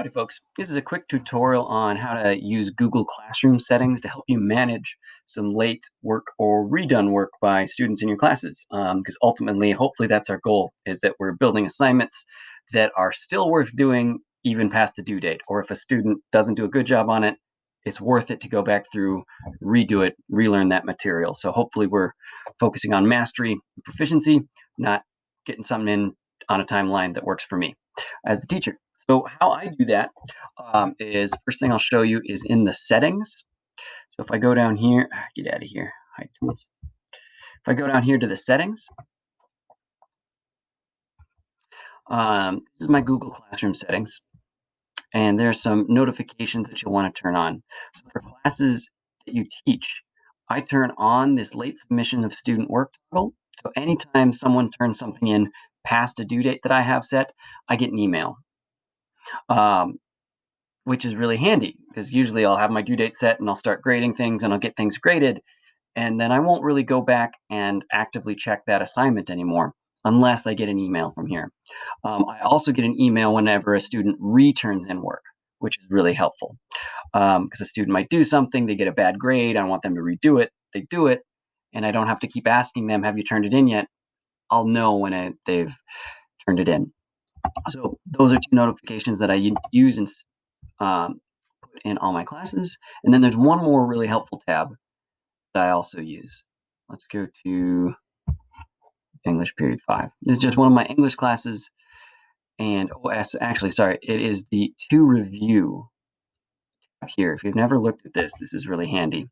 Howdy, folks. This is a quick tutorial on how to use Google Classroom settings to help you manage some late work or redone work by students in your classes. Because ultimately, hopefully, that's our goal: is that we're building assignments that are still worth doing even past the due date. Or if a student doesn't do a good job on it, it's worth it to go back through, redo it, relearn that material. So hopefully, we're focusing on mastery and proficiency, not getting something in on a timeline that works for me as the teacher. So how I do that is first thing I'll show you is in the settings. So if I go down here, get out of here, hide tools. If I go down here to the settings, this is my Google Classroom settings, and there's some notifications that you'll want to turn on. So for classes that you teach, I turn on this late submission of student work toggle. So anytime someone turns something in past a due date that I have set, I get an email. Which is really handy because usually I'll have my due date set and I'll start grading things and I'll get things graded. And then I won't really go back and actively check that assignment anymore unless I get an email from here. I also get an email whenever a student returns in work, which is really helpful because a student might do something, they get a bad grade, I want them to redo it, they do it, and I don't have to keep asking them, have you turned it in yet? I'll know when they've turned it in. So those are two notifications that I use and put in all my classes. And then there's one more really helpful tab that I also use. Let's go to English period 5. This is just one of my English classes. And actually, sorry, it is the to review tab here. If you've never looked at this, this is really handy.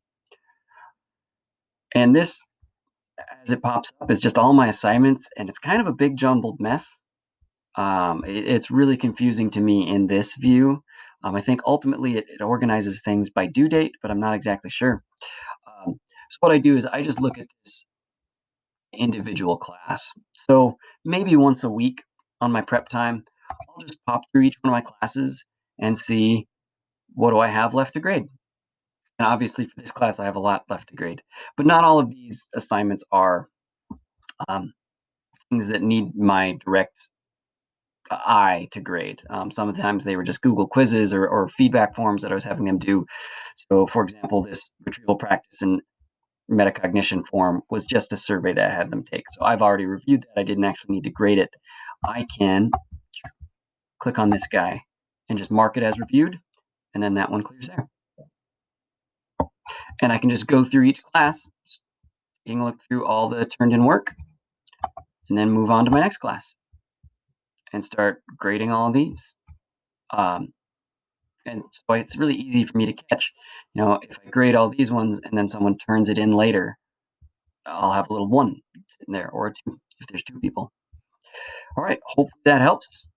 And this, as it pops up, is just all my assignments, and it's kind of a big jumbled mess. It's really confusing to me in this view. I think ultimately it organizes things by due date, but I'm not exactly sure. So what I do is I just look at this individual class. So maybe once a week on my prep time, I'll just pop through each one of my classes and see what do I have left to grade. And obviously for this class, I have a lot left to grade. But not all of these assignments are things that need my direct eye to grade. Sometimes they were just Google quizzes or feedback forms that I was having them do. So for example, this retrieval practice and metacognition form was just a survey that I had them take. So I've already reviewed that. I didn't actually need to grade it. I can click on this guy and just mark it as reviewed, and then that one clears there. And I can just go through each class, taking a look through all the turned in work, and then move on to my next class and start grading all of these. And so it's really easy for me to catch. If I grade all these ones and then someone turns it in later, I'll have a little 1 sitting there or a 2 if there's 2 people. All right, hopefully that helps.